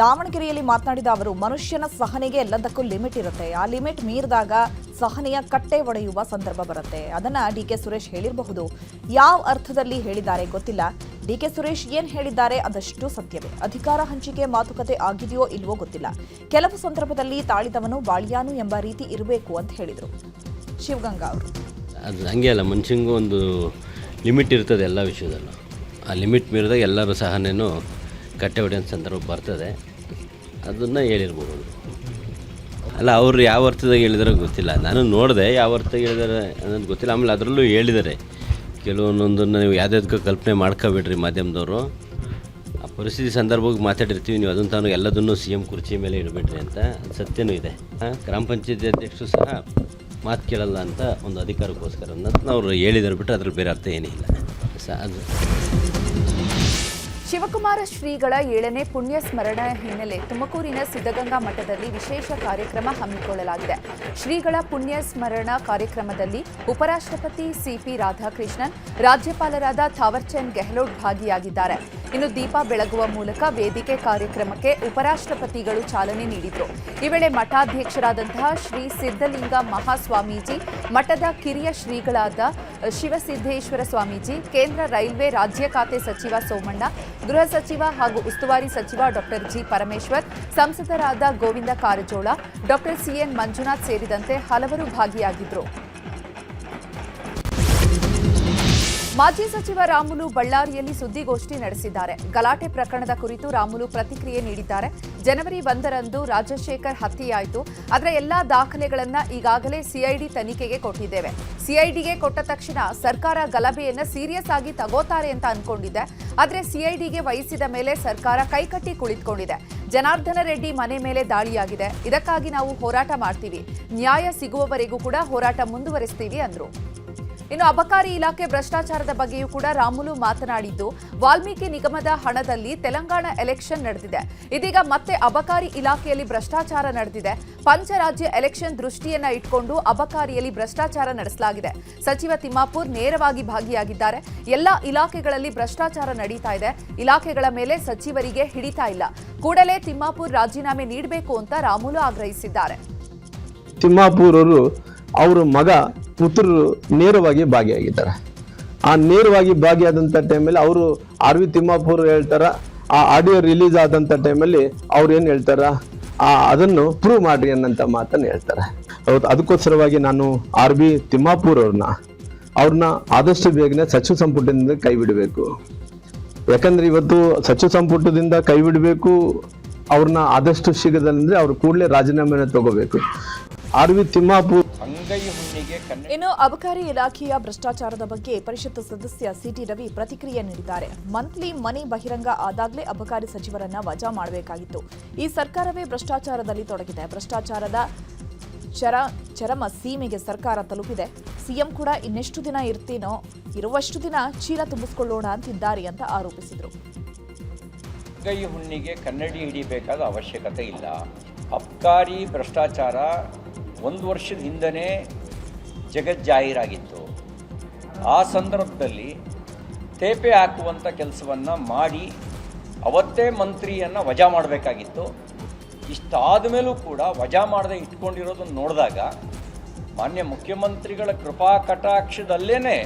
ದಾವಣಗೆರೆಯಲ್ಲಿ ಮಾತನಾಡಿದ ಅವರು, ಮನುಷ್ಯನ ಸಹನೆಗೆ ಎಲ್ಲದಕ್ಕೂ ಲಿಮಿಟ್ ಇರುತ್ತೆ. ಆ ಲಿಮಿಟ್ ಮೀರಿದಾಗ ಸಹನೆಯ ಕಟ್ಟೆ ಒಡೆಯುವ ಸಂದರ್ಭ ಬರುತ್ತೆ. ಅದನ್ನ ಡಿಕೆ ಸುರೇಶ್ ಹೇಳಿರಬಹುದು. ಯಾವ ಅರ್ಥದಲ್ಲಿ ಹೇಳಿದ್ದಾರೆ ಗೊತ್ತಿಲ್ಲ. ಡಿಕೆ ಸುರೇಶ್ ಏನ್ ಹೇಳಿದ್ದಾರೆ ಅದಷ್ಟು ಸತ್ಯವೇ. ಅಧಿಕಾರ ಹಂಚಿಕೆ ಮಾತುಕತೆ ಆಗಿದೆಯೋ ಇಲ್ವೋ ಗೊತ್ತಿಲ್ಲ. ಕೆಲವು ಸಂದರ್ಭದಲ್ಲಿ ತಾಳಿದವನು ಬಾಳಿಯಾನು ಎಂಬ ರೀತಿ ಇರಬೇಕು ಅಂತ ಹೇಳಿದರು ಶಿವಗಂಗಾ ಅವರು. ಅದು ಹಂಗೆ ಅಲ್ಲ, ಮನುಷ್ಯಂಗೂ ಒಂದು ಲಿಮಿಟ್ ಇರ್ತದೆ ಎಲ್ಲ ವಿಷಯದಲ್ಲೂ. ಆ ಲಿಮಿಟ್ ಮೀರಿದಾಗ ಎಲ್ಲರೂ ಸಹನೇನು ಕಟ್ಟೆ ಹೊಡೆಯೋ ಸಂದರ್ಭ ಬರ್ತದೆ. ಅದನ್ನು ಹೇಳಿರ್ಬೋದು. ಅಲ್ಲ, ಅವರು ಯಾವ ಅರ್ಥದಾಗ ಹೇಳಿದಾರೋ ಗೊತ್ತಿಲ್ಲ. ನಾನು ನೋಡಿದೆ ಯಾವ ಅರ್ಥದಾಗ ಹೇಳಿದಾರೆ ಅನ್ನೋದು ಗೊತ್ತಿಲ್ಲ. ಆಮೇಲೆ ಅದರಲ್ಲೂ ಹೇಳಿದ್ದಾರೆ ಕೆಲವೊಂದೊಂದನ್ನು ನೀವು ಯಾವುದಕ್ಕೂ ಕಲ್ಪನೆ ಮಾಡ್ಕೋಬೇಡ್ರಿ ಮಾಧ್ಯಮದವರು. ಆ ಪರಿಸ್ಥಿತಿ ಸಂದರ್ಭಕ್ಕೆ ಮಾತಾಡಿರ್ತೀವಿ, ನೀವು ಅದನ್ನು ತಾನು ಎಲ್ಲದನ್ನು CM ಕುರ್ಚಿ ಮೇಲೆ ಇಡಬೇಡ್ರಿ ಅಂತ. ಸತ್ಯನೂ ಇದೆ. ಗ್ರಾಮ ಪಂಚಾಯತಿ ಅಧ್ಯಕ್ಷರು ಸಹ ಮಾತು ಕೇಳಲ್ಲ ಅಂತ ಒಂದು ಅಧಿಕಾರಕ್ಕೋಸ್ಕರ ಅನ್ನೋದನ್ನ ಅವರು ಹೇಳಿದಾರೆ ಬಿಟ್ಟರೆ ಅದ್ರಲ್ಲಿ ಬೇರೆ ಅರ್ಥ ಏನಿಲ್ಲ. ಅದು ಶಿವಕುಮಾರ ಶ್ರೀಗಳ 7ನೇ ಪುಣ್ಯ ಸ್ಮರಣ ಹಿನ್ನೆಲೆ ತುಮಕೂರಿನ ಸಿದ್ಧಗಂಗಾ ಮಠದಲ್ಲಿ ವಿಶೇಷ ಕಾರ್ಯಕ್ರಮ ಹಮ್ಮಿಕೊಳ್ಳಲಾಗಿದೆ. ಶ್ರೀಗಳ ಪುಣ್ಯ ಸ್ಮರಣ ಕಾರ್ಯಕ್ರಮದಲ್ಲಿ ಉಪರಾಷ್ಟ್ರಪತಿ CP ರಾಧಾಕೃಷ್ಣನ್, ರಾಜ್ಯಪಾಲರಾದ ಥಾವರ್ಚಂದ್ ಗೆಹ್ಲೋಟ್ ಭಾಗಿಯಾಗಿದ್ದಾರೆ. ಇನ್ನು ದೀಪ ಬೆಳಗುವ ಮೂಲಕ ವೇದಿಕೆ ಕಾರ್ಯಕ್ರಮಕ್ಕೆ ಉಪರಾಷ್ಟ್ರಪತಿಗಳು ಚಾಲನೆ ನೀಡಿದರು. ಈ ವೇಳೆ ಮಠಾಧ್ಯಕ್ಷರಾದಂತಹ ಶ್ರೀ ಸಿದ್ಧಲಿಂಗ ಮಹಾಸ್ವಾಮೀಜಿ, ಮಠದ ಕಿರಿಯ ಶ್ರೀಗಳಾದ ಶಿವಸಿದ್ದೇಶ್ವರ ಸ್ವಾಮೀಜಿ, ಕೇಂದ್ರ ರೈಲ್ವೆ ರಾಜ್ಯ ಖಾತೆ ಸಚಿವ ಸೋಮಣ್ಣ, ಗೃಹ ಸಚಿವ ಹಾಗೂ ಉಸ್ತುವಾರಿ ಸಚಿವ ಡಾಕ್ಟರ್ ಜಿ ಪರಮೇಶ್ವರ್, ಸಂಸದರಾದ ಗೋವಿಂದ ಕಾರಜೋಳ, ಡಾಕ್ಟರ್ CN ಮಂಜುನಾಥ್ ಸೇರಿದಂತೆ ಹಲವರು ಭಾಗಿಯಾಗಿದ್ದರು. ಮಾಜಿ ಸಚಿವ ರಾಮುಲು ಬಳ್ಳಾರಿಯಲ್ಲಿ ಸುದ್ದಿಗೋಷ್ಠಿ ನಡೆಸಿದ್ದಾರೆ. ಗಲಾಟೆ ಪ್ರಕರಣದ ಕುರಿತು ರಾಮುಲು ಪ್ರತಿಕ್ರಿಯೆ ನೀಡಿದ್ದಾರೆ. ಜನವರಿ 1ರಂದು ರಾಜಶೇಖರ್ ಹತ್ಯೆಯಾಯಿತು. ಆದರೆ ಎಲ್ಲಾ ದಾಖಲೆಗಳನ್ನ ಈಗಾಗಲೇ ಸಿಐಡಿ ತನಿಖೆಗೆ ಕೊಟ್ಟಿದ್ದೇವೆ. ಸಿಐಡಿಗೆ ಕೊಟ್ಟ ತಕ್ಷಣ ಸರ್ಕಾರ ಗಲಭೆಯನ್ನ ಸೀರಿಯಸ್ ಆಗಿ ತಗೋತಾರೆ ಅಂತ ಅನ್ಕೊಂಡಿದ್ದೆ. ಆದರೆ ಸಿಐಡಿಗೆ ವಹಿಸಿದ ಮೇಲೆ ಸರ್ಕಾರ ಕೈಕಟ್ಟಿ ಕುಳಿತುಕೊಂಡಿದೆ. ಜನಾರ್ದನ ರೆಡ್ಡಿ ಮನೆ ಮೇಲೆ ದಾಳಿಯಾಗಿದೆ. ಇದಕ್ಕಾಗಿ ನಾವು ಹೋರಾಟ ಮಾಡ್ತೀವಿ. ನ್ಯಾಯ ಸಿಗುವವರೆಗೂ ಕೂಡ ಹೋರಾಟ ಮುಂದುವರಿಸ್ತೀವಿ ಅಂದ್ರು. ಇನ್ನು ಅಬಕಾರಿ ಇಲಾಖೆ ಭ್ರಷ್ಟಾಚಾರದ ಬಗ್ಗೆಯೂ ಕೂಡ ರಾಮುಲು ಮಾತನಾಡಿದ್ದು, ವಾಲ್ಮೀಕಿ ನಿಗಮದ ಹಣದಲ್ಲಿ ತೆಲಂಗಾಣ ಎಲೆಕ್ಷನ್ ನಡೆದಿದೆ. ಇದೀಗ ಮತ್ತೆ ಅಬಕಾರಿ ಇಲಾಖೆಯಲ್ಲಿ ಭ್ರಷ್ಟಾಚಾರ ನಡೆದಿದೆ. ಪಂಚರಾಜ್ಯ ಎಲೆಕ್ಷನ್ ದೃಷ್ಟಿಯನ್ನ ಇಟ್ಕೊಂಡು ಅಬಕಾರಿಯಲ್ಲಿ ಭ್ರಷ್ಟಾಚಾರ ನಡೆಸಲಾಗಿದೆ. ಸಚಿವ ತಿಮ್ಮಾಪುರ್ ನೇರವಾಗಿ ಭಾಗಿಯಾಗಿದ್ದಾರೆ. ಎಲ್ಲಾ ಇಲಾಖೆಗಳಲ್ಲಿ ಭ್ರಷ್ಟಾಚಾರ ನಡೀತಾ ಇದೆ. ಇಲಾಖೆಗಳ ಮೇಲೆ ಸಚಿವರಿಗೆ ಹಿಡಿತಾ ಇಲ್ಲ. ಕೂಡಲೇ ತಿಮ್ಮಾಪುರ್ ರಾಜೀನಾಮೆ ನೀಡಬೇಕು ಅಂತ ರಾಮುಲು ಆಗ್ರಹಿಸಿದ್ದಾರೆ. ತಿಮ್ಮಾಪುರ್ ಅವರು ಅವರ ಮಗ ಪುತ್ರರು ನೇರವಾಗಿ ಭಾಗಿಯಾಗಿದ್ದಾರೆ. ಆ ನೇರವಾಗಿ ಭಾಗಿಯಾದಂಥ ಟೈಮಲ್ಲಿ ಅವರು RV ತಿಮ್ಮಾಪುರ್ ಹೇಳ್ತಾರ, ಆ ಆಡಿಯೋ ರಿಲೀಸ್ ಆದಂಥ ಟೈಮಲ್ಲಿ ಅವ್ರು ಏನು ಹೇಳ್ತಾರ, ಅದನ್ನು ಪ್ರೂವ್ ಮಾಡ್ರಿ ಅನ್ನಂತ ಮಾತನ್ನು ಹೇಳ್ತಾರೆ. ಅದಕ್ಕೋಸ್ಕರವಾಗಿ ನಾನು RV ತಿಮ್ಮಾಪುರ್ ಅವ್ರನ್ನ ಆದಷ್ಟು ಬೇಗನೆ ಸಚಿವ ಸಂಪುಟದಿಂದ ಕೈ ಬಿಡಬೇಕು. ಯಾಕಂದ್ರೆ ಇವತ್ತು ಸಚಿವ ಸಂಪುಟದಿಂದ ಕೈ ಬಿಡಬೇಕು, ಅವ್ರನ್ನ ಆದಷ್ಟು ಶೀಘ್ರದಲ್ಲಿ ಅವ್ರು ಕೂಡಲೇ ರಾಜೀನಾಮೆನ ತಗೋಬೇಕು. RV ತಿಮ್ಮಾಪುರ್. ಇನ್ನು ಅಬಕಾರಿ ಇಲಾಖೆಯ ಭ್ರಷ್ಟಾಚಾರದ ಬಗ್ಗೆ ಪರಿಷತ್ ಸದಸ್ಯ CT ರವಿ ಪ್ರತಿಕ್ರಿಯೆ ನೀಡಿದ್ದಾರೆ. ಮಂತ್ಲಿ ಮನಿ ಬಹಿರಂಗ ಆದಾಗಲೇ ಅಬಕಾರಿ ಸಚಿವರನ್ನ ವಜಾ ಮಾಡಬೇಕಾಗಿತ್ತು. ಈ ಸರ್ಕಾರವೇ ಭ್ರಷ್ಟಾಚಾರದಲ್ಲಿ ತೊಡಗಿದೆ. ಭ್ರಷ್ಟಾಚಾರದ ಚರಮ ಸೀಮೆಗೆ ಸರ್ಕಾರ ತಲುಪಿದೆ. ಸಿಎಂ ಕೂಡ ಇನ್ನೆಷ್ಟು ದಿನ ಇರ್ತೀನೋ ಇರುವಷ್ಟು ದಿನ ಚೀಲ ತುಂಬಿಸಿಕೊಳ್ಳೋಣ ಅಂತಿದ್ದಾರೆ ಅಂತ ಆರೋಪಿಸಿದರು. ಕೈ ಹುಣ್ಣಿಗೆ ಕನ್ನಡಿ ಹಿಡಿಬೇಕಾದ ಅವಶ್ಯಕತೆ ಇಲ್ಲ. ಅಬಕಾರಿ ಭ್ರಷ್ಟಾಚಾರ 1 ವರ್ಷದ ಹಿಂದನೇ ಜಗಜ್ಜಾಹೀರಾಗಿತ್ತು. ಆ ಸಂದರ್ಭದಲ್ಲಿ ತೇಪೆ ಹಾಕುವಂಥ ಕೆಲಸವನ್ನು ಮಾಡಿ ಅವತ್ತೇ ಮಂತ್ರಿಯನ್ನು ವಜಾ ಮಾಡಬೇಕಾಗಿತ್ತು. ಇಷ್ಟಾದ ಮೇಲೂ ಕೂಡ ವಜಾ ಮಾಡದೆ ಇಟ್ಕೊಂಡಿರೋದನ್ನು ನೋಡಿದಾಗ ಮಾನ್ಯ ಮುಖ್ಯಮಂತ್ರಿಗಳ ಕೃಪಾ ಕಟಾಕ್ಷದಲ್ಲೇ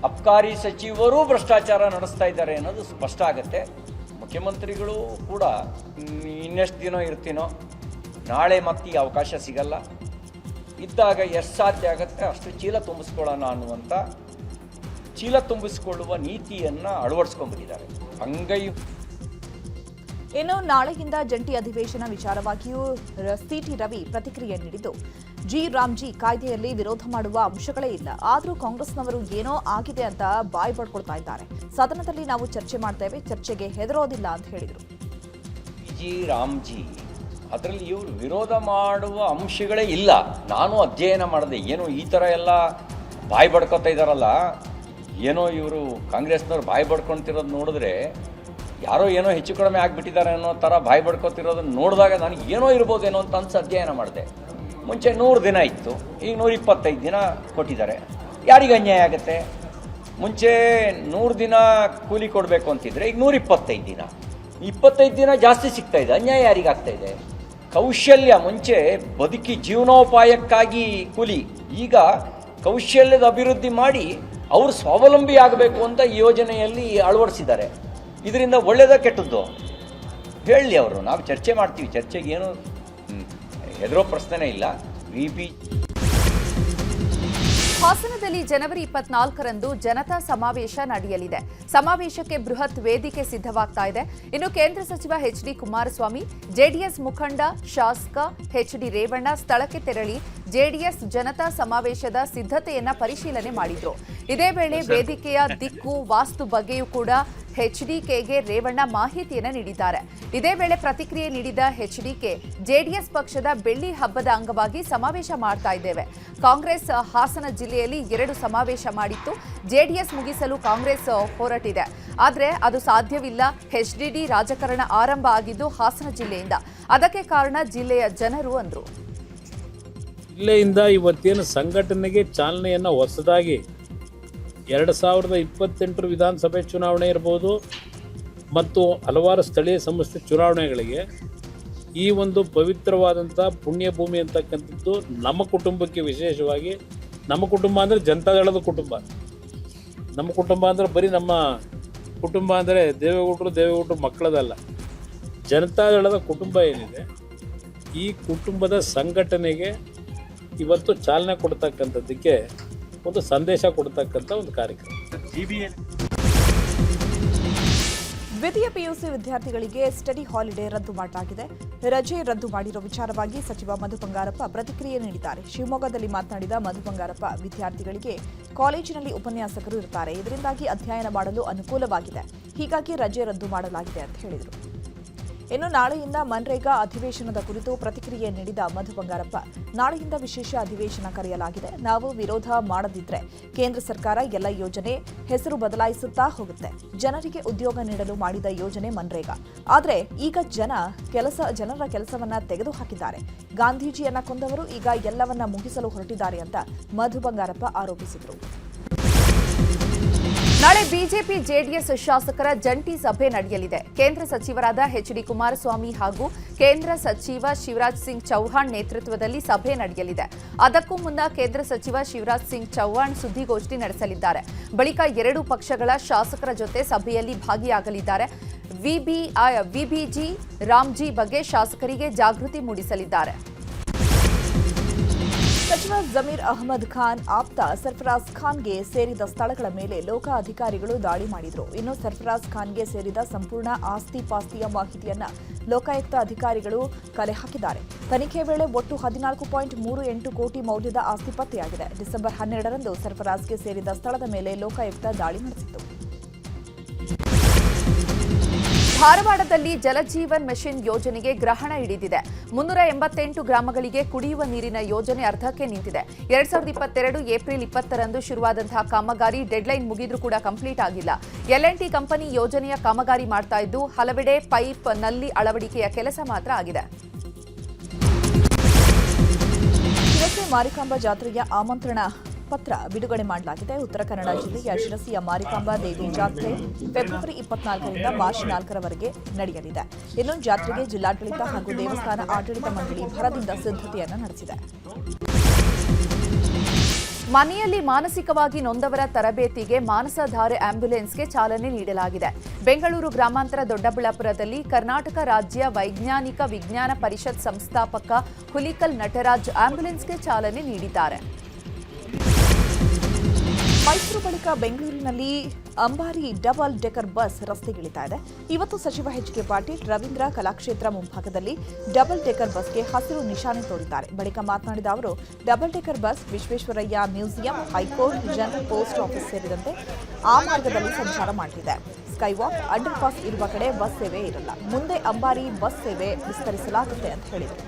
ಅಬಕಾರಿ ಸಚಿವರು ಭ್ರಷ್ಟಾಚಾರ ನಡೆಸ್ತಾ ಇದ್ದಾರೆ ಅನ್ನೋದು ಸ್ಪಷ್ಟ ಆಗುತ್ತೆ. ಮುಖ್ಯಮಂತ್ರಿಗಳು ಕೂಡ ಇನ್ನೆಷ್ಟು ದಿನ ಇರ್ತೀನೋ, ನಾಳೆ ಮತ್ತೆ ಈ ಅವಕಾಶ ಸಿಗಲ್ಲ, ಇದ್ದಾಗ ಎಷ್ಟು ಸಾಧ್ಯ ಆಗುತ್ತೆ ಅಷ್ಟು ಚೀಲ ತುಂಬಿಸ್ಕೊಳ್ಳೋಣ ಅನ್ನುವಂಥ ಚೀಲ ತುಂಬಿಸಿಕೊಳ್ಳುವ ನೀತಿಯನ್ನು ಅಳವಡಿಸ್ಕೊಂಡ್ಬಿಟ್ಟಿದ್ದಾರೆ. ಅಂಗೈ ಇನ್ನು ನಾಳೆಯಿಂದ ಜಂಟಿ ಅಧಿವೇಶನ ವಿಚಾರವಾಗಿಯೂ CT ರವಿ ಪ್ರತಿಕ್ರಿಯೆ ನೀಡಿದ್ದು, ರಾಮ್ಜಿ ಕಾಯ್ದೆಯಲ್ಲಿ ವಿರೋಧ ಮಾಡುವ ಅಂಶಗಳೇ ಇಲ್ಲ. ಆದರೂ ಕಾಂಗ್ರೆಸ್ನವರು ಏನೋ ಆಗಿದೆ ಅಂತ ಬಾಯ್ ಪಡ್ಕೊಳ್ತಾ ಇದ್ದಾರೆ. ಸದನದಲ್ಲಿ ನಾವು ಚರ್ಚೆ ಮಾಡ್ತೇವೆ, ಚರ್ಚೆಗೆ ಹೆದರೋದಿಲ್ಲ ಅಂತ ಹೇಳಿದರು. ರಾಮ್ಜಿ ಅದರಲ್ಲಿ ಇವರು ವಿರೋಧ ಮಾಡುವ ಅಂಶಗಳೇ ಇಲ್ಲ. ನಾನು ಅಧ್ಯಯನ ಮಾಡಿದೆ, ಏನೋ ಈ ಥರ ಎಲ್ಲ ಬಾಯಿ ಬಡ್ಕೊತಾ ಇದ್ದಾರಲ್ಲ, ಏನೋ ಇವರು ಕಾಂಗ್ರೆಸ್ನವ್ರು ಬಾಯಿ ಬಡ್ಕೊತಿರೋದು ನೋಡಿದ್ರೆ ಯಾರೋ ಏನೋ ಹೆಚ್ಚು ಕಡಿಮೆ ಆಗಿಬಿಟ್ಟಿದ್ದಾರೆ ಅನ್ನೋ ಥರ ಬಾಯಿ ಬಡ್ಕೊತಿರೋದನ್ನು ನೋಡಿದಾಗ ನನಗೆ ಏನೋ ಇರ್ಬೋದೇನೋ ಅಂತ ಅನ್ಸಿ ಅಧ್ಯಯನ ಮಾಡಿದೆ. ಮುಂಚೆ 100 ದಿನ ಇತ್ತು, ಈಗ 125 ದಿನ ಕೊಟ್ಟಿದ್ದಾರೆ. ಯಾರಿಗೆ ಅನ್ಯಾಯ ಆಗುತ್ತೆ? ಮುಂಚೆ 100 ದಿನ ಕೂಲಿ ಕೊಡಬೇಕು ಅಂತಿದ್ರೆ ಈಗ 125 ದಿನ, 25 ದಿನ ಜಾಸ್ತಿ ಸಿಗ್ತಾ ಇದೆ. ಅನ್ಯಾಯ ಯಾರಿಗಾಗ್ತಾ ಇದೆ? ಕೌಶಲ್ಯ ಮುಂಚೆ ಬದುಕಿ ಜೀವನೋಪಾಯಕ್ಕಾಗಿ ಕೂಲಿ, ಈಗ ಕೌಶಲ್ಯದ ಅಭಿವೃದ್ಧಿ ಮಾಡಿ ಅವರು ಸ್ವಾವಲಂಬಿ ಆಗಬೇಕು ಅಂತ ಈ ಯೋಜನೆಯಲ್ಲಿ ಅಳವಡಿಸಿದ್ದಾರೆ. ಇದರಿಂದ ಒಳ್ಳೆಯದ ಕೆಟ್ಟದ್ದು ಹೇಳಲಿ ಅವರು, ನಾವು ಚರ್ಚೆ ಮಾಡ್ತೀವಿ. ಚರ್ಚೆಗೆ ಏನು ಹೆದರೋ ಪ್ರಶ್ನೆನೇ ಇಲ್ಲ. ಹಾಸನದಲ್ಲಿ ಜನವರಿ 24ರಂದು ಜನತಾ ಸಮಾವೇಶ ನಡೆಯಲಿದೆ. ಸಮಾವೇಶಕ್ಕೆ ಬೃಹತ್ ವೇದಿಕೆ ಸಿದ್ಧವಾಗ್ತಾ ಇದೆ. ಇನ್ನು ಕೇಂದ್ರ ಸಚಿವ HD ಕುಮಾರಸ್ವಾಮಿ, ಜೆಡಿಎಸ್ ಮುಖಂಡ ಶಾಸಕ HD ರೇವಣ್ಣ ಸ್ಥಳಕ್ಕೆ ತೆರಳಿ ಜೆಡಿಎಸ್ ಜನತಾ ಸಮಾವೇಶದ ಸಿದ್ಧತೆಯನ್ನ ಪರಿಶೀಲನೆ ಮಾಡಿದ್ರು. ಇದೇ ವೇಳೆ ವೇದಿಕೆಯ ದಿಕ್ಕು, ವಾಸ್ತು ಬಗ್ಗೆಯೂ ಕೂಡ HDKಗೆ ರೇವಣ್ಣ ಮಾಹಿತಿಯನ್ನು ನೀಡಿದ್ದಾರೆ. ಇದೇ ವೇಳೆ ಪ್ರತಿಕ್ರಿಯೆ ನೀಡಿದ HDK, ಜೆಡಿಎಸ್ ಪಕ್ಷದ ಬೆಳ್ಳಿ ಹಬ್ಬದ ಅಂಗವಾಗಿ ಸಮಾವೇಶ ಮಾಡ್ತಾ ಇದ್ದೇವೆ. ಕಾಂಗ್ರೆಸ್ ಹಾಸನ ಜಿಲ್ಲೆಯಲ್ಲಿ 2 ಸಮಾವೇಶ ಮಾಡಿತ್ತು. ಜೆಡಿಎಸ್ ಮುಗಿಸಲು ಕಾಂಗ್ರೆಸ್ ಹೊರಟಿದೆ, ಆದರೆ ಅದು ಸಾಧ್ಯವಿಲ್ಲ. HDD ರಾಜಕಾರಣ ಆರಂಭ ಆಗಿದ್ದು ಹಾಸನ ಜಿಲ್ಲೆಯಿಂದ, ಅದಕ್ಕೆ ಕಾರಣ ಜಿಲ್ಲೆಯ ಜನರು ಅಂದ್ರು. ಜಿಲ್ಲೆಯಿಂದ ಇವತ್ತೇನು ಸಂಘಟನೆಗೆ ಚಾಲನೆಯನ್ನು ಹೊಸದಾಗಿ 2028 ವಿಧಾನಸಭೆ ಚುನಾವಣೆ ಇರ್ಬೋದು ಮತ್ತು ಹಲವಾರು ಸ್ಥಳೀಯ ಸಂಸ್ಥೆ ಚುನಾವಣೆಗಳಿಗೆ ಈ ಒಂದು ಪವಿತ್ರವಾದಂಥ ಪುಣ್ಯಭೂಮಿ ಅಂತಕ್ಕಂಥದ್ದು ನಮ್ಮ ಕುಟುಂಬಕ್ಕೆ ವಿಶೇಷವಾಗಿ, ನಮ್ಮ ಕುಟುಂಬ ಅಂದರೆ ಜನತಾದಳದ ಕುಟುಂಬ. ನಮ್ಮ ಕುಟುಂಬ ಅಂದರೆ ಬರೀ ನಮ್ಮ ಕುಟುಂಬ ಅಂದರೆ ದೇವೇಗೌಡರು ಮಕ್ಕಳದಲ್ಲ, ಜನತಾದಳದ ಕುಟುಂಬ ಏನಿದೆ ಈ ಕುಟುಂಬದ ಸಂಘಟನೆಗೆ ಇವತ್ತು ಚಾಲನೆ ಕೊಡ್ತಕ್ಕಂಥದ್ದಕ್ಕೆ ಒಂದು ಸಂದೇಶ ಕೊಡ್ತಕ್ಕಂಥ ಒಂದು ಕಾರ್ಯಕ್ರಮ. ದ್ವಿತೀಯ ಪಿಯುಸಿ ವಿದ್ಯಾರ್ಥಿಗಳಿಗೆ ಸ್ಟಡಿ ಹಾಲಿಡೇ ರದ್ದು ಮಾಡಲಾಗಿದೆ. ರಜೆ ರದ್ದು ಮಾಡಿರುವ ವಿಚಾರವಾಗಿ ಸಚಿವ ಮಧು ಬಂಗಾರಪ್ಪ ಪ್ರತಿಕ್ರಿಯೆ ನೀಡಿದ್ದಾರೆ. ಶಿವಮೊಗ್ಗದಲ್ಲಿ ಮಾತನಾಡಿದ ಮಧು ಬಂಗಾರಪ್ಪ, ವಿದ್ಯಾರ್ಥಿಗಳಿಗೆ ಕಾಲೇಜಿನಲ್ಲಿ ಉಪನ್ಯಾಸಕರು ಇರುತ್ತಾರೆ, ಇದರಿಂದಾಗಿ ಅಧ್ಯಯನ ಮಾಡಲು ಅನುಕೂಲವಾಗಿದೆ, ಹೀಗಾಗಿ ರಜೆ ರದ್ದು ಮಾಡಲಾಗಿದೆ ಅಂತ ಹೇಳಿದರು. ಇನ್ನು ನಾಳೆಯಿಂದ ಮನ್ರೇಗಾ ಅಧಿವೇಶನದ ಕುರಿತು ಪ್ರತಿಕ್ರಿಯೆ ನೀಡಿದ ಮಧು ಬಂಗಾರಪ್ಪ, ನಾಳೆಯಿಂದ ವಿಶೇಷ ಅಧಿವೇಶನ ಕರೆಯಲಾಗಿದೆ. ನಾವು ವಿರೋಧ ಮಾಡದಿದ್ರೆ ಕೇಂದ್ರ ಸರ್ಕಾರ ಎಲ್ಲ ಯೋಜನೆ ಹೆಸರು ಬದಲಾಯಿಸುತ್ತಾ ಹೋಗುತ್ತೆ. ಜನರಿಗೆ ಉದ್ಯೋಗ ನೀಡಲು ಮಾಡಿದ ಯೋಜನೆ ಮನ್ರೇಗಾ. ಆದರೆ ಈಗ ಜನರ ಕೆಲಸವನ್ನ ತೆಗೆದುಹಾಕಿದ್ದಾರೆ. ಗಾಂಧೀಜಿಯನ್ನ ಕೊಂದವರು ಈಗ ಎಲ್ಲವನ್ನ ಮುಗಿಸಲು ಹೊರಟಿದ್ದಾರೆ ಅಂತ ಮಧು ಬಂಗಾರಪ್ಪ ಆರೋಪಿಸಿದರು. ನಾಳೆ ಬಿಜೆಪಿ ಜೆಡಿಎಸ್ ಶಾಸಕರ ಜಂಟಿ ಸಭೆ ನಡೆಯಲಿದೆ. ಕೇಂದ್ರ ಸಚಿವರಾದ ಎಚ್ಡಿ ಕುಮಾರಸ್ವಾಮಿ ಹಾಗೂ ಕೇಂದ್ರ ಸಚಿವ ಶಿವರಾಜ್ ಸಿಂಗ್ ಚೌಹಾಣ್ ನೇತೃತ್ವದಲ್ಲಿ ಸಭೆ ನಡೆಯಲಿದೆ. ಅದಕ್ಕೂ ಮುನ್ನ ಕೇಂದ್ರ ಸಚಿವ ಶಿವರಾಜ್ ಸಿಂಗ್ ಚೌಹಾಣ್ ಸುದ್ದಿಗೋಷ್ಠಿ ನಡೆಸಲಿದ್ದಾರೆ. ಬಳಿಕ ಎರಡೂ ಪಕ್ಷಗಳ ಶಾಸಕರ ಜೊತೆ ಸಭೆಯಲ್ಲಿ ಭಾಗಿಯಾಗಲಿದ್ದಾರೆ. ವಿಬಿಜಿ ರಾಮ್ಜಿ ಬಗ್ಗೆ ಶಾಸಕರಿಗೆ ಜಾಗೃತಿ ಮೂಡಿಸಲಿದ್ದಾರೆ. ಸಚಿವ ಜಮೀರ್ ಅಹಮದ್ ಖಾನ್ ಆಪ್ತ ಸರ್ಫರಾಜ್ ಖಾನ್ಗೆ ಸೇರಿದ ಸ್ಥಳಗಳ ಮೇಲೆ ಲೋಕ ಅಧಿಕಾರಿಗಳು ದಾಳಿ ಮಾಡಿದರು. ಇನ್ನು ಸರ್ಫರಾಜ್ ಖಾನ್ಗೆ ಸೇರಿದ ಸಂಪೂರ್ಣ ಆಸ್ತಿ ಪಾಸ್ತಿಯ ಮಾಹಿತಿಯನ್ನ ಲೋಕಾಯುಕ್ತ ಅಧಿಕಾರಿಗಳು ಕಲೆ ಹಾಕಿದ್ದಾರೆ. ತನಿಖೆ ವೇಳೆ ಒಟ್ಟು 14.38 ಕೋಟಿ ಮೌಲ್ಯದ ಆಸ್ತಿ ಪತ್ತೆಯಾಗಿದೆ. ಡಿಸೆಂಬರ್ 12ರಂದು ಸರ್ಫರಾಜ್ಗೆ ಸೇರಿದ ಸ್ಥಳದ ಮೇಲೆ ಲೋಕಾಯುಕ್ತ ದಾಳಿ ನಡೆಸಿತ್ತು. ಧಾರವಾಡದಲ್ಲಿ ಜಲಜೀವನ್ ಮಿಷನ್ ಯೋಜನೆಗೆ ಗ್ರಹಣ ಹಿಡಿದಿದೆ. 388 ಗ್ರಾಮಗಳಿಗೆ ಕುಡಿಯುವ ನೀರಿನ ಯೋಜನೆ ಅರ್ಧಕ್ಕೆ ನಿಂತಿದೆ. 2022 ಏಪ್ರಿಲ್ 20ರಂದು ಶುರುವಾದಂತಹ ಕಾಮಗಾರಿ ಡೆಡ್ಲೈನ್ ಮುಗಿದ್ರೂ ಕೂಡ ಕಂಪ್ಲೀಟ್ ಆಗಿಲ್ಲ. L&T ಕಂಪನಿ ಯೋಜನೆಯ ಕಾಮಗಾರಿ ಮಾಡ್ತಾ ಇದ್ದು, ಹಲವೆಡೆ ಪೈಪ್ ನಲ್ಲಿ ಅಳವಡಿಕೆಯ ಕೆಲಸ ಮಾತ್ರ ಆಗಿದೆ. ಶಿರಸಿ ಮಾರಿಕಾಂಬಾ ಜಾತ್ರೆಯ ಆಮಂತ್ರಣ ಪತ್ರ ಬಿಡುಗಡೆ ಮಾಡಲಾಗಿದೆ. ಉತ್ತರ ಕನ್ನಡ ಜಿಲ್ಲೆಯ ಶಿರಸಿಯ ಮಾರಿಕಾಂಬಾ ದೇವಿ ಜಾತ್ರೆ ಫೆಬ್ರವರಿ 24ರಿಂದ ಮಾರ್ಚ್ 4ರವರೆಗೆ ನಡೆಯಲಿದೆ. ಇನ್ನು ಜಾತ್ರೆಗೆ ಜಿಲ್ಲಾಡಳಿತ ಹಾಗೂ ದೇವಸ್ಥಾನ ಆಡಳಿತ ಮಂಡಳಿ ಭರದಿಂದ ಸಿದ್ಧತೆಯನ್ನು ನಡೆಸಿದೆ. ಮನೆಯಲ್ಲಿ ಮಾನಸಿಕವಾಗಿ ನೊಂದವರ ತರಬೇತಿಗೆ ಮಾನಸಧಾರೆ ಆಂಬ್ಯುಲೆನ್ಸ್ಗೆ ಚಾಲನೆ ನೀಡಲಾಗಿದೆ. ಬೆಂಗಳೂರು ಗ್ರಾಮಾಂತರ ದೊಡ್ಡಬಳ್ಳಾಪುರದಲ್ಲಿ ಕರ್ನಾಟಕ ರಾಜ್ಯ ವೈಜ್ಞಾನಿಕ ವಿಜ್ಞಾನ ಪರಿಷತ್ ಸಂಸ್ಥಾಪಕ ಹುಲಿಕಲ್ ನಟರಾಜ್ ಆಂಬ್ಯುಲೆನ್ಸ್ಗೆ ಚಾಲನೆ ನೀಡಿದ್ದಾರೆ. ಮೈಸೂರು ಬಳಿಕ ಬೆಂಗಳೂರಿನಲ್ಲಿ ಅಂಬಾರಿ ಡಬಲ್ ಡೆಕರ್ ಬಸ್ ರಸ್ತೆಗಿಳಿತಾ ಇದೆ. ಇವತ್ತು ಸಚಿವ ಎಚ್.ಕೆ. ಪಾಟೀಲ್ ರವೀಂದ್ರ ಕಲಾಕ್ಷೇತ್ರ ಮುಂಭಾಗದಲ್ಲಿ ಡಬಲ್ ಡೆಕರ್ ಬಸ್ಗೆ ಹಸಿರು ನಿಶಾನೆ ತೋರಿದ್ದಾರೆ. ಬಳಿಕ ಮಾತನಾಡಿದ ಅವರು, double decker bus Visvesvaraya museum, high court, general post office ಸೇರಿದಂತೆ ಆ ಮಾರ್ಗದಲ್ಲಿ ಸಂಚಾರ ಮಾಡಲಿದೆ. ಸ್ಕೈವಾಕ್, ಅಂಡರ್ ಪಾಸ್ ಇರುವ ಕಡೆ ಬಸ್ ಸೇವೆ ಇರಲ್ಲ. ಮುಂದೆ ಅಂಬಾರಿ ಬಸ್ ಸೇವೆ ವಿಸ್ತರಿಸಲಾಗುತ್ತೆ ಅಂತ ಹೇಳಿದರು.